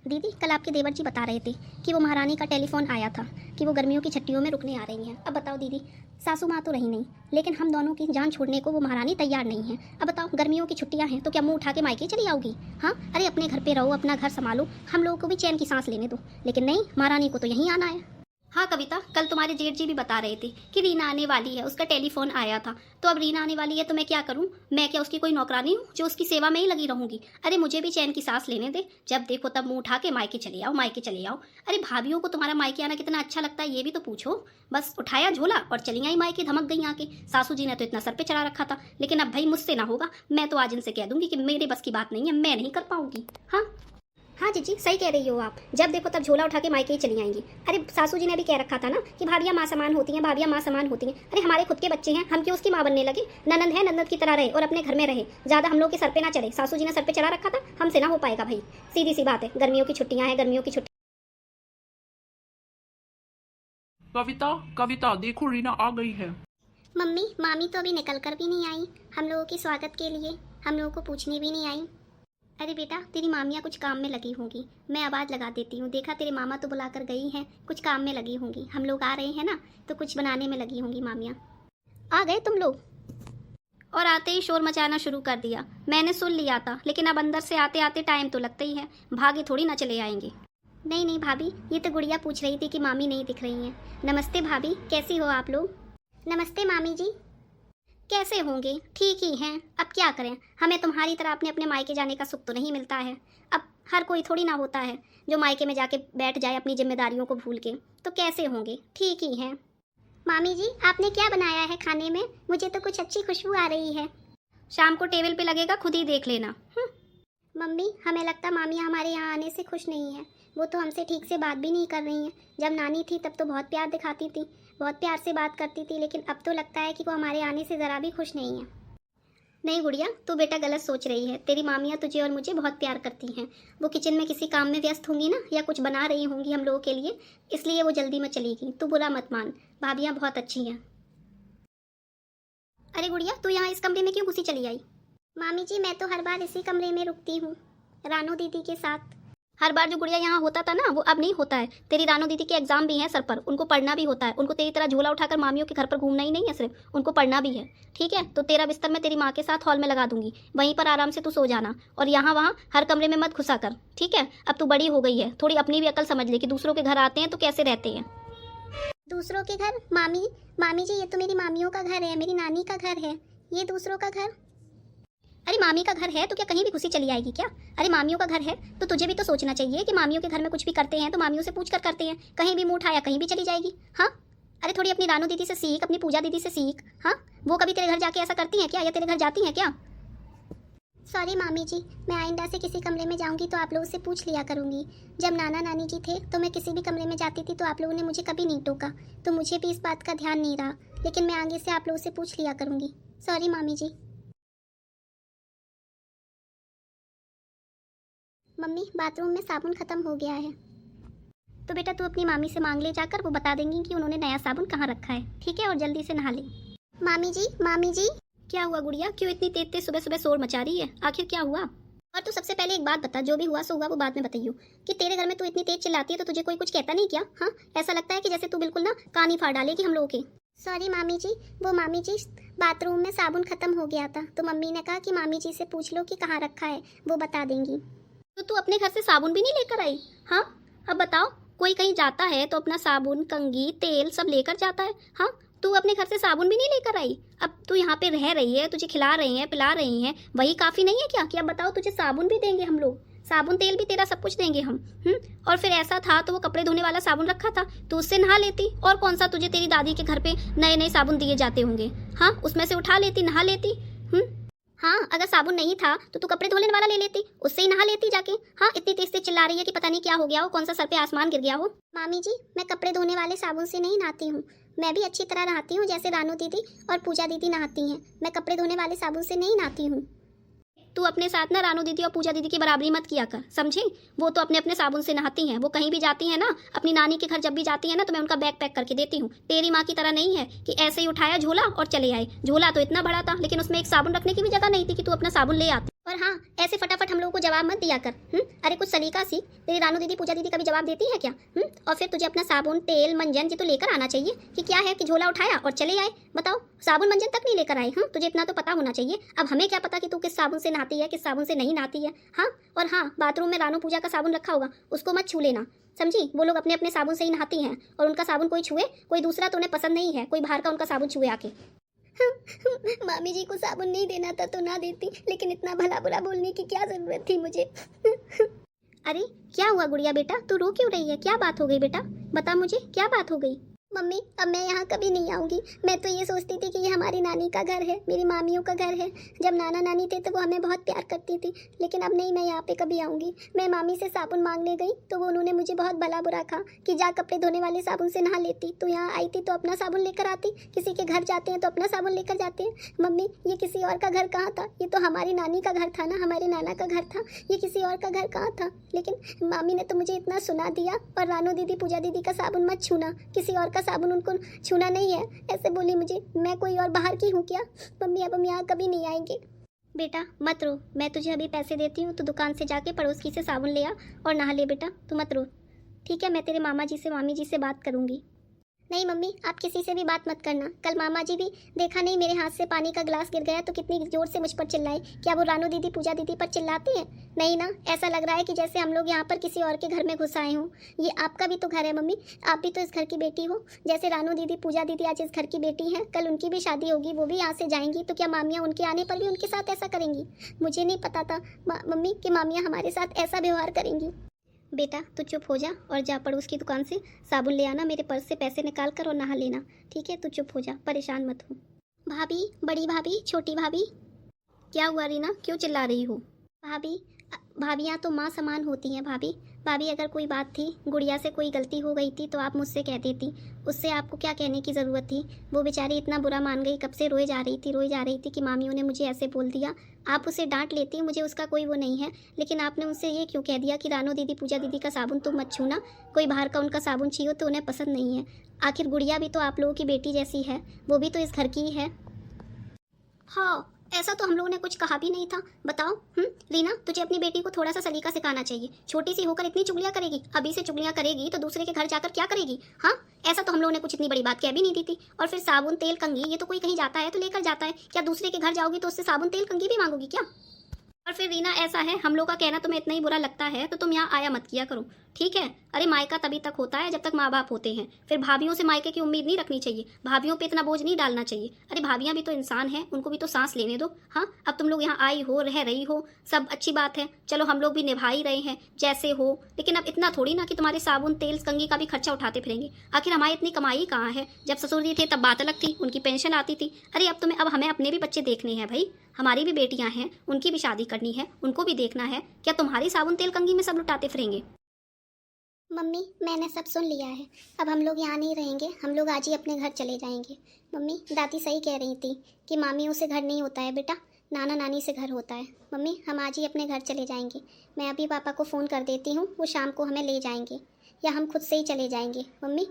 दीदी कल आपके देवर जी बता रहे थे कि वो महारानी का टेलीफोन आया था कि वो गर्मियों की छुट्टियों में रुकने आ रही हैं। अब बताओ दीदी, सासू माँ तो रही नहीं, लेकिन हम दोनों की जान छोड़ने को वो महारानी तैयार नहीं है। अब बताओ, गर्मियों की छुट्टियां हैं तो क्या मुंह उठा के मायके चली आओगी? हाँ, अरे अपने घर पे रहो, अपना घर संभालो, हम लोगों को भी चैन की सांस लेने दो। लेकिन नहीं, महारानी को तो यहीं आना है। हाँ कविता, कल तुम्हारे जेठ जी भी बता रहे थे कि रीना आने वाली है, उसका टेलीफोन आया था। तो अब रीना आने वाली है तो मैं क्या करूँ? मैं क्या उसकी कोई नौकरानी हूँ जो उसकी सेवा में ही लगी रहूंगी? अरे मुझे भी चैन की सांस लेने दे। जब देखो तब मुंह उठा के मायके चले आओ, मायके चले आओ। अरे भाभियों को तुम्हारा मायके आना कितना अच्छा लगता है ये भी तो पूछो। बस उठाया झोला और चली आई मायके, धमक गई आके। सासू जी ने तो इतना सर पे चढ़ा रखा था, लेकिन अब भाई मुझसे ना होगा। मैं तो आज इनसे कह दूंगी कि मेरे बस की बात नहीं है, मैं नहीं कर पाऊंगी। हाँ जीजी, सही कह रही हो आप। जब देखो तब झोला उठा के मायके ही चली आएंगी। अरे सासू जी ने भी कह रखा था ना कि भाभियाँ माँ समान होती हैं, भाभियाँ माँ समान होती हैं। अरे हमारे खुद के बच्चे हैं, हम क्यों उसकी माँ बनने लगे? ननद है, ननद की तरह रहे और अपने घर में रहे, ज़्यादा हम लोग के सर पे ना चढ़े। सासू जी ने सर पे चढ़ा रखा था, हमसे ना हो पाएगा भाई। सीधी सी बात है, गर्मियों की छुट्टियाँ हैं, गर्मियों की छुट्टी। कविता कविता, देखो रीना आ गई है। मम्मी, मामी तो अभी निकल कर भी नहीं आई हम लोगों के स्वागत के लिए, हम लोगों को पूछने भी नहीं आई। अरे बेटा, तेरी मामियाँ कुछ काम में लगी होंगी, मैं आवाज़ लगा देती हूँ। देखा तेरे मामा तो बुला कर गई हैं, कुछ काम में लगी होंगी। हम लोग आ रहे हैं ना तो कुछ बनाने में लगी होंगी मामियाँ। आ गए तुम लोग? और आते ही शोर मचाना शुरू कर दिया। मैंने सुन लिया था, लेकिन अब अंदर से आते आते टाइम तो लगता ही है, भागे थोड़ी ना चले आएंगे। नहीं नहीं भाभी, ये तो गुड़िया पूछ रही थी कि मामी नहीं दिख रही हैं। नमस्ते भाभी, कैसी हो आप लोग? नमस्ते मामी जी। कैसे होंगे, ठीक ही हैं। अब क्या करें, हमें तुम्हारी तरह अपने अपने मायके जाने का सुख तो नहीं मिलता है। अब हर कोई थोड़ी ना होता है जो मायके में जाके बैठ जाए अपनी जिम्मेदारियों को भूल के। तो कैसे होंगे, ठीक ही हैं। मामी जी, आपने क्या बनाया है खाने में? मुझे तो कुछ अच्छी खुशबू आ रही है। शाम को टेबल पे लगेगा, खुद ही देख लेना। मम्मी, हमें लगता मामी हमारे यहाँ आने से खुश नहीं है। वो तो हमसे ठीक से बात भी नहीं कर रही हैं। जब नानी थी तब तो बहुत प्यार दिखाती थी, बहुत प्यार से बात करती थी, लेकिन अब तो लगता है कि वो हमारे आने से ज़रा भी खुश नहीं है। नहीं गुड़िया, तू बेटा गलत सोच रही है। तेरी मामियाँ तुझे और मुझे बहुत प्यार करती हैं। वो किचन में किसी काम में व्यस्त होंगी ना, या कुछ बना रही होंगी हम लोगों के लिए, इसलिए वो जल्दी में चली गई। तू बुरा मत मान, भाभियाँ बहुत अच्छी हैं। अरे गुड़िया, तू यहाँ इस कमरे में क्यों घुसी चली आई? मामी जी, मैं तो हर बार इसी कमरे में रुकती हूँ, रानू दीदी के साथ। हर बार जो गुड़िया यहाँ होता था ना, वो अब नहीं होता है। तेरी रानू दीदी के एग्जाम भी हैं सर पर, उनको पढ़ना भी होता है। उनको तेरी तरह झोला उठाकर मामियों के घर पर घूमना ही नहीं है सिर्फ, उनको पढ़ना भी है। ठीक है, तो तेरा बिस्तर मैं तेरी माँ के साथ हॉल में लगा दूंगी, वहीं पर आराम से तू सो जाना। और यहाँ वहाँ हर कमरे में मत घुसा कर, ठीक है? अब तू बड़ी हो गई है, थोड़ी अपनी भी अकल समझ ले कि दूसरों के घर आते हैं तो कैसे रहते हैं। दूसरों के घर? मामी जी, ये तो मेरी मामियों का घर है, मेरी नानी का घर है, ये दूसरों का घर? अरे मामी का घर है तो क्या कहीं भी घुसी चली आएगी क्या? अरे मामियों का घर है तो तुझे भी तो सोचना चाहिए कि मामियों के घर में कुछ भी करते हैं तो मामियों से पूछ कर करते हैं। कहीं भी मुंह उठाया कहीं भी चली जाएगी। हाँ, अरे थोड़ी अपनी रानू दीदी से सीख, अपनी पूजा दीदी से सीख। हाँ, वो कभी तेरे घर जाके ऐसा करती हैं क्या, या तेरे घर जाती हैं क्या? सॉरी मामी जी, मैं आइंदा से किसी कमरे में जाऊंगी तो आप लोगों से पूछ लिया करूंगी। जब नाना नानी जी थे तो मैं किसी भी कमरे में जाती थी तो आप लोगों ने मुझे कभी नहीं टोका, तो मुझे भी इस बात का ध्यान नहीं रहा, लेकिन मैं आगे से आप लोगों से पूछ लिया करूंगी। सॉरी मामी जी। मम्मी, बाथरूम में साबुन खत्म हो गया है। तो बेटा तू अपनी मामी से मांग ले जाकर, वो बता देंगी कि उन्होंने नया साबुन कहाँ रखा है, ठीक है? और जल्दी से नहा ले। मामी जी। क्या हुआ गुड़िया, क्यों इतनी तेज तेज सुबह सुबह शोर मचा रही है? आखिर क्या हुआ? और तू सबसे पहले एक बात बता, जो भी हुआ सो हुआ, वो बाद में बताइयो। कि तेरे घर में तू इतनी तेज चिल्लाती है तो तुझे कोई कुछ कहता नहीं क्या? हाँ, ऐसा लगता है कि जैसे तू बिल्कुल ना कान ही फाड़ डालेगी हम लोगों के। सॉरी मामी जी, वो मामी जी बाथरूम में साबुन खत्म हो गया था तो मम्मी ने कहा कि मामी जी से पूछ लो कि कहाँ रखा है, वो बता देंगी। तो तू अपने घर से साबुन भी नहीं लेकर आई? हाँ, अब बताओ, कोई कहीं जाता है तो अपना साबुन, कंघी, तेल सब लेकर जाता है। हाँ, तू अपने घर से साबुन भी नहीं लेकर आई? अब तू यहाँ पे रह रही है, तुझे खिला रही हैं, पिला रही हैं, वही काफ़ी नहीं है क्या? कि अब बताओ, तुझे साबुन भी देंगे हम लोग, साबुन तेल भी तेरा सब कुछ देंगे हम। और फिर ऐसा था तो वो कपड़े धोने वाला साबुन रखा था, तो उससे नहा लेती। और कौन सा तुझे तेरी दादी के घर पे नए नए साबुन दिए जाते होंगे? हाँ, उसमें से उठा लेती, नहा लेती। हाँ, अगर साबुन नहीं था तो तू कपड़े धोने वाला ले लेती, उससे ही नहा लेती जाके। हाँ, इतनी तेज से चिल्ला रही है कि पता नहीं क्या हो गया हो, कौन सा सर पे आसमान गिर गया हो। मामी जी, मैं कपड़े धोने वाले साबुन से नहीं नहाती हूँ, मैं भी अच्छी तरह नहाती हूँ, जैसे रानू दीदी और पूजा दीदी नहाती हैं। मैं कपड़े धोने वाले साबुन से नहीं नहाती हूँ। तू अपने साथ ना रानू दीदी और पूजा दीदी की बराबरी मत किया कर, समझी? वो तो अपने अपने साबुन से नहाती हैं, वो कहीं भी जाती हैं ना, अपनी नानी के घर जब भी जाती हैं ना, तो मैं उनका बैग पैक करके देती हूँ। तेरी माँ की तरह नहीं है कि ऐसे ही उठाया झोला और चले आए। झोला तो इतना बड़ा था, लेकिन उसमें एक साबुन रखने की भी जगह नहीं थी कि तू अपना साबुन ले आती। और हाँ, ऐसे फटाफट हम लोगों को जवाब मत दिया कर। अरे कुछ सलीका सीख। तेरी रानू दीदी पूजा दीदी कभी जवाब देती है क्या? और फिर तुझे अपना साबुन तेल मंजन ये तो लेकर आना चाहिए कि क्या है कि झोला उठाया और चले आए। बताओ, साबुन मंजन तक नहीं लेकर आए। तुझे इतना तो पता होना चाहिए। अब हमें क्या पता कि तू किस साबुन से नहाती है, किस साबुन से नहीं नहाती है। हाँ, और हाँ, बाथरूम में रानू पूजा का साबुन रखा होगा, उसको मत छू लेना, समझी? वो लोग अपने अपने साबुन से ही नहाती हैं और उनका साबुन कोई छुए, कोई दूसरा तो उन्हें पसंद नहीं है, कोई बाहर का उनका साबुन छुए आके। मामी जी को साबुन नहीं देना था तो ना देती, लेकिन इतना भला बुरा बोलने की क्या जरूरत थी मुझे। अरे क्या हुआ गुड़िया बेटा, तू रो क्यों रही है? क्या बात हो गई बेटा, बता मुझे क्या बात हो गई? मम्मी, अब मैं यहाँ कभी नहीं आऊँगी। मैं तो ये सोचती थी कि ये हमारी नानी का घर है, मेरी मामियों का घर है। जब नाना नानी थे तो वो हमें बहुत प्यार करती थी, लेकिन अब नहीं, मैं यहाँ पे कभी आऊँगी। मैं मामी से साबुन मांगने गई तो वो उन्होंने मुझे बहुत भला बुरा कहा कि जा कपड़े धोने वाले साबुन से नहा लेती। तो यहाँ आई थी तो अपना साबुन लेकर आती, किसी के घर जाते हैं तो अपना साबुन लेकर जाते हैं। मम्मी, ये किसी और का घर कहाँ था? ये तो हमारी नानी का घर था ना, हमारे नाना का घर था। ये किसी और का घर कहाँ था? लेकिन मामी ने तो मुझे इतना सुना दिया, और रानू दीदी पूजा दीदी का साबुन मत छूना, किसी और का साबुन उनको छूना नहीं है, ऐसे बोली मुझे। मैं कोई और बाहर की हूँ क्या? मम्मी, अब हम यहाँ कभी नहीं आएंगे। बेटा मत रो, मैं तुझे अभी पैसे देती हूँ, तो दुकान से जाके पड़ोस की से साबुन ले आ और नहा ले बेटा, तू मत रो, ठीक है? मैं तेरे मामा जी से मामी जी से बात करूँगी। नहीं मम्मी, आप किसी से भी बात मत करना। कल मामा जी भी देखा नहीं, मेरे हाथ से पानी का गिलास गिर गया तो कितनी जोर से मुझ पर चिल्लाए। क्या वो रानू दीदी पूजा दीदी पर चिल्लाती हैं? नहीं ना, ऐसा लग रहा है कि जैसे हम लोग यहाँ पर किसी और के घर में घुस आए हों। ये आपका भी तो घर है मम्मी, आप भी तो इस घर की बेटी हो। जैसे रानू दीदी पूजा दीदी आज इस घर की बेटी हैं, कल उनकी भी शादी होगी, वो भी यहाँ से जाएंगी, तो क्या मामियाँ उनके आने पर भी उनके साथ ऐसा करेंगी? मुझे नहीं पता था मम्मी कि मामियाँ हमारे साथ ऐसा व्यवहार करेंगी। बेटा तू चुप हो जा और जा पड़ोस की दुकान से साबुन ले आना, मेरे पर्स से पैसे निकाल कर और नहा लेना, ठीक है? तू चुप हो जा, परेशान मत हो। भाभी, बड़ी भाभी, छोटी भाभी। क्या हुआ रीना, क्यों चिल्ला रही हो? भाभी, भाभियाँ तो माँ समान होती हैं भाभी। भाभी, अगर कोई बात थी, गुड़िया से कोई गलती हो गई थी तो आप मुझसे कह देती, उससे आपको क्या कहने की ज़रूरत थी? वो बेचारी इतना बुरा मान गई, कब से रोए जा रही थी कि मामियों ने मुझे ऐसे बोल दिया। आप उसे डांट लेती, मुझे उसका कोई वो नहीं है, लेकिन आपने उनसे ये क्यों कह दिया कि रानू दीदी पूजा दीदी का साबुन तुम मत छूना, कोई बाहर का उनका साबुन छीयो तो उन्हें पसंद नहीं है। आखिर गुड़िया भी तो आप लोगों की बेटी जैसी है, वो भी तो इस घर की ही है। हाँ, ऐसा तो हम लोगों ने कुछ कहा भी नहीं था। बताओ रीना, तुझे अपनी बेटी को थोड़ा सा सलीका सिखाना चाहिए। छोटी सी होकर इतनी चुगलियाँ करेगी, अभी से चुगलियाँ करेगी तो दूसरे के घर जाकर क्या करेगी? हाँ, ऐसा तो हम लोगों ने कुछ इतनी बड़ी बात कह भी नहीं दी थी। और फिर साबुन तेल कंघी, ये तो कोई कहीं जाता है तो लेकर जाता है, क्या दूसरे के घर जाओगी तो उससे साबुन तेल कंघी भी मांगोगी क्या? और फिर रीना, ऐसा है, हम लोग का कहना तुम्हें इतना ही बुरा लगता है तो तुम यहाँ आया मत किया करो, ठीक है? अरे मायका तभी तक होता है जब तक माँ बाप होते हैं, फिर भाभियों से मायके की उम्मीद नहीं रखनी चाहिए, भाभियों पे इतना बोझ नहीं डालना चाहिए। अरे भाभियाँ भी तो इंसान हैं, उनको भी तो सांस लेने दो। हाँ, अब तुम लोग यहाँ आई हो, रह रही हो, सब अच्छी बात है, चलो हम लोग भी निभा ही रहे हैं जैसे हो, लेकिन अब इतना थोड़ी ना कि तुम्हारे साबुन तेल कंघी का भी खर्चा उठाते फिरेंगे। आखिर हमारी इतनी कमाई कहाँ है? जब ससुर जी थे तब बात अलग थी, उनकी पेंशन आती थी। अरे अब हमें अपने भी बच्चे देखने हैं भाई, हमारी भी बेटियां हैं, उनकी भी शादी करनी है, उनको भी देखना है। क्या तुम्हारी साबुन तेल कंघी में सब लुटाते फिरेंगे? मम्मी, मैंने सब सुन लिया है, अब हम लोग यहाँ नहीं रहेंगे, हम लोग आज ही अपने घर चले जाएंगे। मम्मी, दादी सही कह रही थी कि मामियों से घर नहीं होता है बेटा, नाना नानी से घर होता है। मम्मी, हम आज ही अपने घर चले जाएंगे। मैं अभी पापा को फ़ोन कर देती हूँ, वो शाम को हमें ले जाएंगे, या हम खुद से ही चले जाएंगे। मम्मी,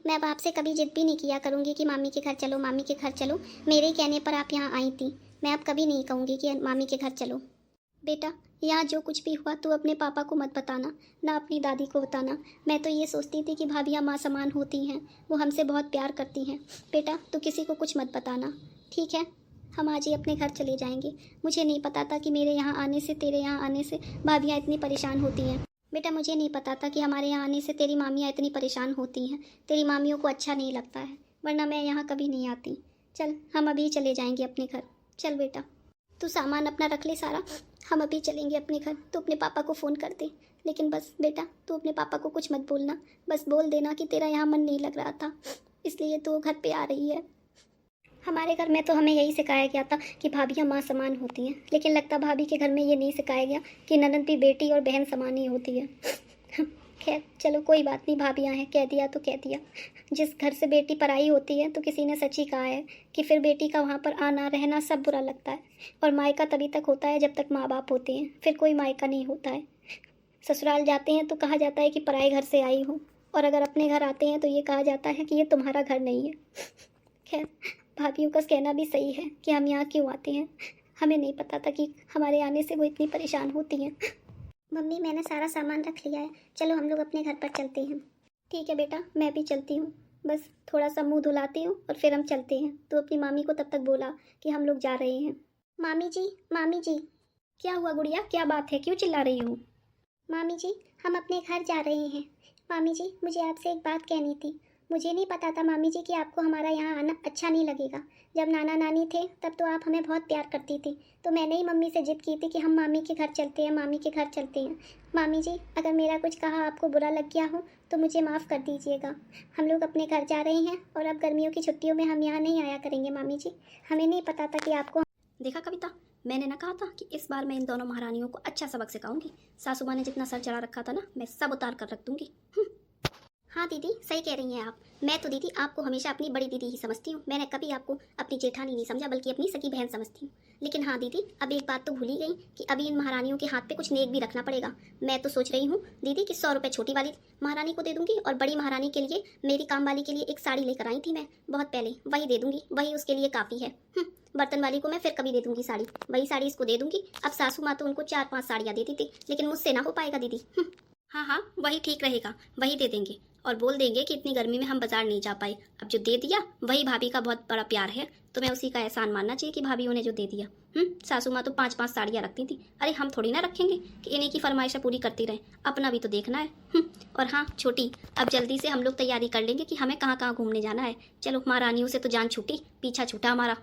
मैं अब आपसे कभी जिद भी नहीं किया करूँगी कि मामी के घर चलो, मामी के घर चलो। मेरे ही कहने पर आप यहाँ आई थी, मैं अब कभी नहीं कहूँगी कि मामी के घर चलो। बेटा, यहाँ जो कुछ भी हुआ तू अपने पापा को मत बताना, ना अपनी दादी को बताना। मैं तो ये सोचती थी कि भाभियाँ माँ समान होती हैं, वो हमसे बहुत प्यार करती हैं। बेटा, तू किसी को कुछ मत बताना, ठीक है? हम आज ही अपने घर चले जाएंगे। मुझे नहीं पता था कि मेरे यहाँ आने से, तेरे यहाँ आने से भाभियाँ इतनी परेशान होती हैं। बेटा, मुझे नहीं पता था कि हमारे यहाँ आने से तेरी मामियाँ इतनी परेशान होती हैं, तेरी मामियों को अच्छा नहीं लगता है, वरना मैं यहाँ कभी नहीं आती। चल, हम अभी चले जाएंगे अपने घर। चल बेटा, तू सामान अपना रख ले सारा, हम अभी चलेंगे अपने घर। तू अपने पापा को फ़ोन कर दे, लेकिन बस बेटा तू अपने पापा को कुछ मत बोलना, बस बोल देना कि तेरा यहाँ मन नहीं लग रहा था, इसलिए तू घर पे आ रही है। हमारे घर में तो हमें यही सिखाया गया था कि भाभियाँ माँ समान होती हैं, लेकिन लगता भाभी के घर में ये नहीं सिखाया गया कि ननद भी बेटी और बहन समान ही होती है। खैर चलो, कोई बात नहीं, भाभियाँ हैं, कह दिया तो कह दिया। जिस घर से बेटी पराई होती है तो किसी ने सच ही कहा है कि फिर बेटी का वहाँ पर आना रहना सब बुरा लगता है, और मायका तभी तक होता है जब तक माँ बाप होते हैं, फिर कोई मायका नहीं होता है। ससुराल जाते हैं तो कहा जाता है कि पराए घर से आई हो, और अगर अपने घर आते हैं तो ये कहा जाता है कि ये तुम्हारा घर नहीं है। खैर, भाभियों का कहना भी सही है कि हम यहाँ क्यों आते हैं, हमें नहीं पता था कि हमारे आने से वो इतनी परेशान होती हैं। मम्मी मैंने सारा सामान रख लिया है, चलो हम लोग अपने घर पर चलते हैं। ठीक है बेटा, मैं भी चलती हूँ, बस थोड़ा सा मुंह धुलाती हूँ और फिर हम चलते हैं। तो अपनी मामी को तब तक बोला कि हम लोग जा रहे हैं। मामी जी, मामी जी। क्या हुआ गुड़िया, क्या बात है, क्यों चिल्ला रही हो? मामी जी, हम अपने घर जा रहे हैं। मामी जी, मुझे आपसे एक बात कहनी थी। मुझे नहीं पता था मामी जी कि आपको हमारा यहाँ आना अच्छा नहीं लगेगा। जब नाना नानी थे तब तो आप हमें बहुत प्यार करती थी, तो मैंने ही मम्मी से जिद की थी कि हम मामी के घर चलते हैं, मामी के घर चलते हैं। मामी जी, अगर मेरा कुछ कहा आपको बुरा लग गया हो तो मुझे माफ़ कर दीजिएगा। हम लोग अपने घर जा रहे हैं और अब गर्मियों की छुट्टियों में हम यहाँ नहीं आया करेंगे मामी जी। हमें नहीं पता था कि आपको। देखा कविता, मैंने ना कहा था कि इस बार मैं इन दोनों महारानियों को अच्छा सबक सिखाऊंगी। सासू माँ ने जितना सर चढ़ा रखा था ना, मैं सब उतार कर रख दूंगी। हाँ दीदी, सही कह रही हैं आप। मैं तो दीदी आपको हमेशा अपनी बड़ी दीदी ही समझती हूँ। मैंने कभी आपको अपनी जेठानी नहीं समझा, बल्कि अपनी सगी बहन समझती हूँ। लेकिन हाँ दीदी, अब एक बात तो भूल ही गई कि अभी इन महारानियों के हाथ पे कुछ नेक भी रखना पड़ेगा। मैं तो सोच रही हूँ दीदी कि 100 रुपये छोटी वाली महारानी को दे दूंगी और बड़ी महारानी के लिए, मेरी काम वाली के लिए एक साड़ी लेकर आई थी मैं बहुत पहले, वही दे दूंगी, वही उसके लिए काफ़ी है। बर्तन वाली को मैं फिर कभी दे दूंगी साड़ी, वही साड़ी इसको दे दूंगी। अब सासू माँ तो उनको 4-5 साड़ियाँ देती थी, लेकिन मुझसे ना हो पाएगा दीदी। हाँ हाँ, वही ठीक रहेगा, वही दे देंगे और बोल देंगे कि इतनी गर्मी में हम बाजार नहीं जा पाए। अब जो दे दिया वही भाभी का बहुत बड़ा प्यार है, तो मैं उसी का एहसान मानना चाहिए कि भाभीयों ने जो दे दिया। सासू माँ तो 5-5 साड़ियाँ रखती थी। अरे हम थोड़ी ना रखेंगे कि इन्हीं की फरमाइशें पूरी करती रहें, अपना भी तो देखना है। और हाँ छोटी, अब जल्दी से हम लोग तैयारी कर लेंगे कि हमें कहाँ कहाँ घूमने जाना है। चलो महारानियों से तो जान छूटी, पीछा छूटा हमारा।